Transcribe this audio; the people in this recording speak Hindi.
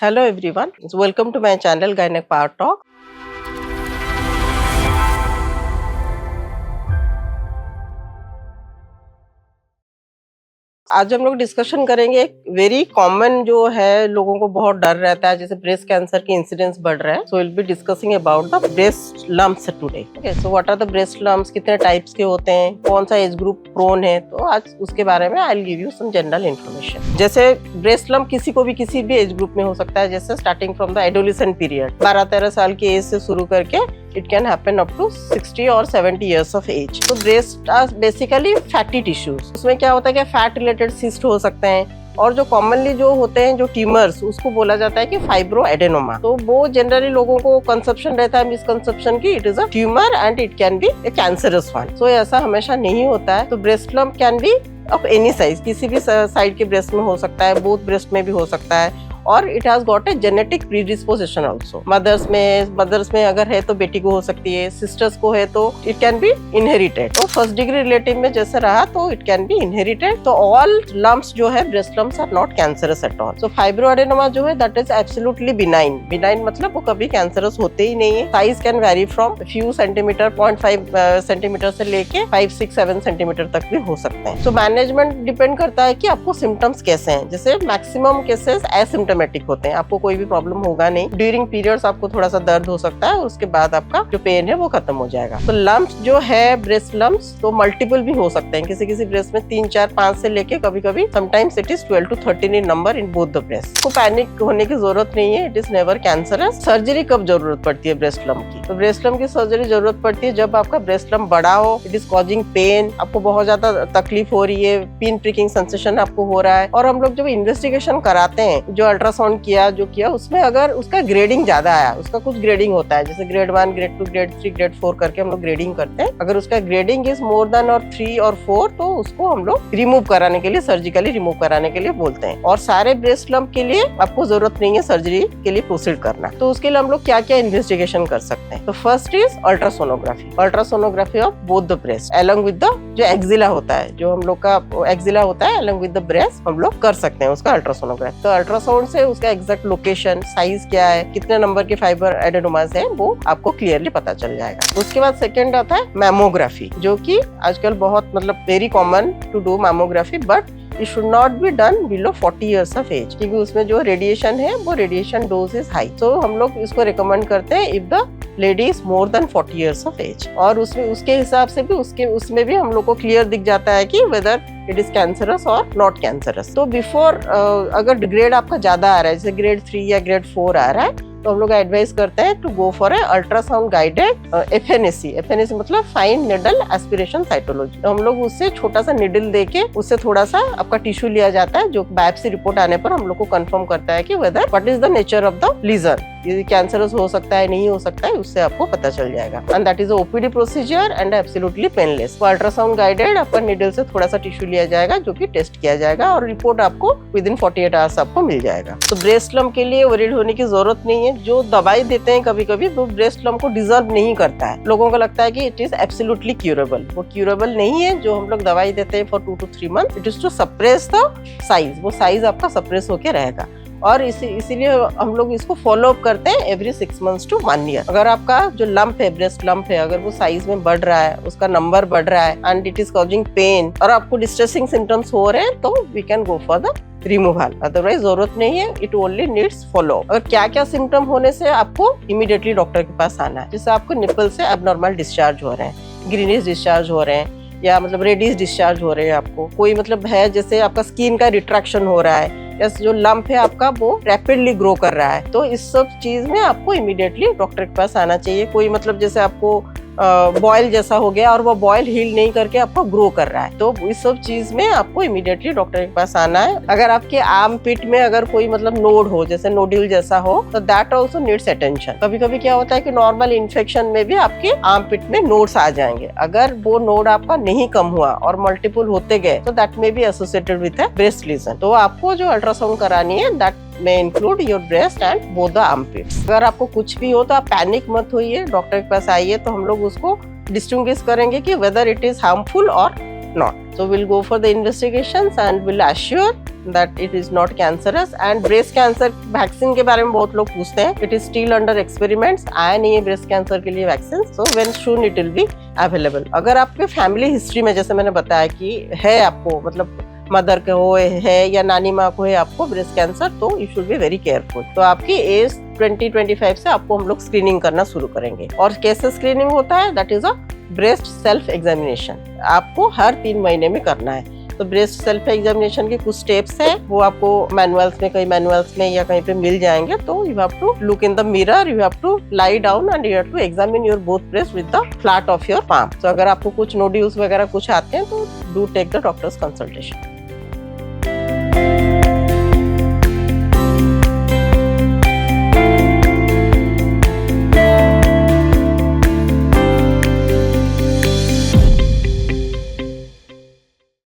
Hello everyone, welcome to my channel Gynec Power Talk. आज हम लोग डिस्कशन करेंगे एक वेरी कॉमन जो है, लोगों को बहुत डर रहता है, जैसे ब्रेस्ट कैंसर की इंसिडेंस बढ़ रहा है. So will be discussing about the breast lumps today. Okay, so what are the breast lumps, कितने टाइप्स के होते हैं, कौन सा एज ग्रुप प्रोन है, तो आज उसके बारे में I will give you some general information. जैसे ब्रेस्ट लम्प किसी को भी किसी भी एज ग्रुप में हो सकता है, जैसे starting from the adolescent period, 12-13 साल की एज से शुरू करके it can happen up to 60 or 70 years of age. तो breast are basically fatty tissues. उसमें क्या होता है कि फैट रिलेटेड सिस्ट हो सकते हैं, और जो कॉमनली जो होते हैं जो ट्यूमर्स, उसको बोला जाता है कि फाइब्रो एडेनोमा. तो वो जनरली लोगों को कंसेप्शन रहता है, मिसकंसेप्शन की it is a tumour and it can be a cancerous one. So ऐसा हमेशा नहीं होता है. तो breast lump can be of any size, किसी भी साइड के ब्रेस्ट में हो सकता है, बोथ ब्रेस्ट में भी हो सकता है, और it has got a genetic predisposition also. Mothers में अगर है तो बेटी को हो सकती है, सिस्टर्स को है तो इट कैन बी इनहेरिटेड. तो फर्स्ट डिग्री रिलेटिव में जैसे रहा तो इट कैन बी इनहेरिटेड. तो ऑल लम्प्स जो है breast lumps are not cancerous at all. So fibroadenoma जो है that is absolutely benign. Benign मतलब वो कभी कैंसरस होते ही नहीं है. Size can vary from few centimetre, 0.5 centimetre से लेके 5, 6, 7 सेंटीमीटर तक भी हो सकते हैं. तो मैनेजमेंट डिपेंड करता है कि आपको सिम्टम्स कैसे हैं. जैसे मैक्सिमम केसेस एसिम्टोमेटिक होते हैं, आपको कोई भी प्रॉब्लम होगा नहीं. ड्यूरिंग पीरियड्स आपको थोड़ा सा दर्द हो सकता है, उसके बाद आपका जो पेन है वो खत्म हो जाएगा. तो लम्प्स जो है ब्रेस्ट लम्प्स तो मल्टीपल भी हो सकते हैं. किसी किसी ब्रेस्ट में 3, 4, 5 से लेके कभी कभी sometimes it is 12 to 13 in number in both the breast. तो पैनिक होने की जरूरत नहीं है. It is never cancerous. Surgery कब जरूरत पड़ती है ब्रेस्ट लम्प की? तो ब्रेस्ट लम्प की सर्जरी जरूरत पड़ती है जब आपका ब्रेस्ट लम्प बड़ा हो, इट इज कॉजिंग पेन, आपको बहुत ज्यादा तकलीफ हो रही है, पिन प्रिकिंग सेंसेशन आपको हो रहा है. और हम लोग जब इन्वेस्टिगेशन कराते हैं, जो अल्ट्रासाउंड किया उसमें अगर उसका ग्रेडिंग ज्यादा आया, उसका कुछ ग्रेडिंग होता है, जैसे ग्रेड 1, ग्रेड 2, ग्रेड 3, ग्रेड 4 करके हम लोग ग्रेडिंग करते हैं. अगर उसका ग्रेडिंग इज मोर देन और 3 और 4 तो उसको हम लोग रिमूव कराने के लिए, सर्जिकली रिमूव कराने के लिए बोलते हैं. और सारे ब्रेस्ट लम्प के लिए आपको जरूरत नहीं है सर्जरी के लिए प्रोसीड करना. तो उसके लिए हम लोग क्या क्या इन्वेस्टिगेशन कर सकते हैं? तो first is ultrasonography of both the breast along with the जो एक्सिला होता है, जो हम लोग का एक्सिला होता है अलॉन्ग विद द ब्रेस्ट, हम लोग कर सकते हैं उसका अल्ट्रासोनोग्राफी. तो अल्ट्रासाउंड से उसका एग्जैक्ट लोकेशन, साइज क्या है, कितने नंबर के फाइबर एडेनोमास है, वो आपको क्लियरली पता चल जाएगा. उसके बाद सेकंड आता है मैमोग्राफी, जो कि आजकल बहुत very common to do mammography, but it should not be done below 40 years of age, क्योंकि उसमें जो रेडिएशन है वो रेडिएशन डोज इज हाई. तो हम लोग इसको रिकमेंड करते हैं if the lady is more than 40 years of age. और उसके हिसाब से भी उसमें भी हम लोग को क्लियर दिख जाता है कि वेदर इट इज कैंसरस और नॉट कैंसरस. तो बिफोर अगर ग्रेड आपका ज्यादा आ रहा है, जैसे ग्रेड 3 या ग्रेड 4 आ रहा है, तो हम लोग एडवाइस करते हैं to go for a ultrasound guided FNAC मतलब फाइन निडल एस्पिरेशन साइटोलॉजी. तो हम लोग उससे छोटा सा निडल देके उससे थोड़ा सा आपका टिश्यू लिया जाता है, जो बायोप्सी रिपोर्ट आने पर हम लोग को कंफर्म करता है कि whether what is the nature of the lesion, ये कैंसरस हो सकता है नहीं हो सकता है, उससे आपको पता चल जाएगा. And that is OPD procedure and absolutely painless. तो अल्ट्रासाउंड गाइडेड आपका निडल से थोड़ा सा टिश्यू लिया जाएगा, जो कि टेस्ट किया जाएगा, और रिपोर्ट आपको विद इन 48 आवर्स आपको मिल जाएगा. तो ब्रेस्ट लम्प के लिए वरीड होने की जरूरत नहीं है. जो दवाई देते हैं कभी कभी वो ब्रेस्ट लम्प को डिजर्व नहीं करता है. लोगों को लगता है कि इट इज एब्सोल्युटली क्यूरेबल. वो क्यूरेबल नहीं है. जो हम लोग दवाई देते हैं for 2 to 3 months, it is to suppress the size. वो साइज आपका सप्रेस होके रहेगा, और इसीलिए हम लोग इसको फॉलो अप करते हैं एवरी 6 months to 1 year. अगर आपका जो लंप है, ब्रेस्ट लंप है, अगर वो साइज में बढ़ रहा है, उसका नंबर बढ़ रहा है and it is causing pain, और आपको डिस्ट्रेसिंग सिम्टम्स हो रहे हैं, तो we can go for the removal. Otherwise जरूरत नहीं है. It only needs follow. अगर क्या क्या सिम्टम होने से आपको इमीडिएटली डॉक्टर के पास आना है. जैसे आपको निपल से एबनॉर्मल डिस्चार्ज हो रहे हैं, ग्रीनिश डिस्चार्ज हो रहे हैं, या रेडिश डिस्चार्ज हो रहे हैं, आपको कोई है जैसे आपका स्किन का रिट्रैक्शन हो रहा है, या जो लंप है आपका वो रैपिडली ग्रो कर रहा है, तो इस सब चीज में आपको इमीडिएटली डॉक्टर के पास आना चाहिए. कोई जैसे आपको बॉयल जैसा हो गया और वो बॉयल हील नहीं करके आपको ग्रो कर रहा है, तो इस सब चीज में आपको इमीडिएटली डॉक्टर के पास आना है. अगर आपके आर्म पिट में अगर कोई नोड हो, जैसे नोड्यूल जैसा हो, तो दैट आल्सो नीड्स अटेंशन. कभी कभी क्या होता है कि नॉर्मल इन्फेक्शन में भी आपके आर्म पिट में नोड्स आ जाएंगे. अगर वो नोड आपका नहीं कम हुआ और मल्टीपल होते गए, तो that may be associated with a breast lesion. तो आपको जो अल्ट्रासाउंड करानी है, that may include your breast and both the armpits. अगर आपको कुछ भी हो तो आप पैनिक मत होइए, डॉक्टर के पास आइए, तो हम लोग उसको डिस्टिंग्विश करेंगे कि whether it is harmful or not. So we'll go for the investigations and we'll assure that it is not cancerous. And breast cancer vaccine के बारे में बहुत लोग पूछते हैं, it is still under experiments, आया नहीं है ब्रेस्ट कैंसर के लिए vaccine, so when soon it will be available. अगर आपके फैमिली हिस्ट्री में जैसे मैंने बताया कि है आपको, मतलब मदर के हो है या नानी माँ को है आपको ब्रेस्ट कैंसर, तो you should be very careful. तो आपकी एज 20-25 से आपको हम लोग स्क्रीनिंग करना शुरू करेंगे। और कैसे स्क्रीनिंग होता है, that is a breast self examination, आपको हर 3 महीने में करना है। तो ब्रेस्ट सेल्फ एग्जामिनेशन के कुछ स्टेप्स हैं, वो आपको मैनुअल्स में, कई मैनुअल्स में या कहीं पे मिल जाएंगे। तो you have to look in the mirror, you have to lie down and you have to examine your both breast with the flat of your palm. तो अगर आपको कुछ नोड्यूल्स वगैरह कुछ आते हैं तो do take the doctor's consultation.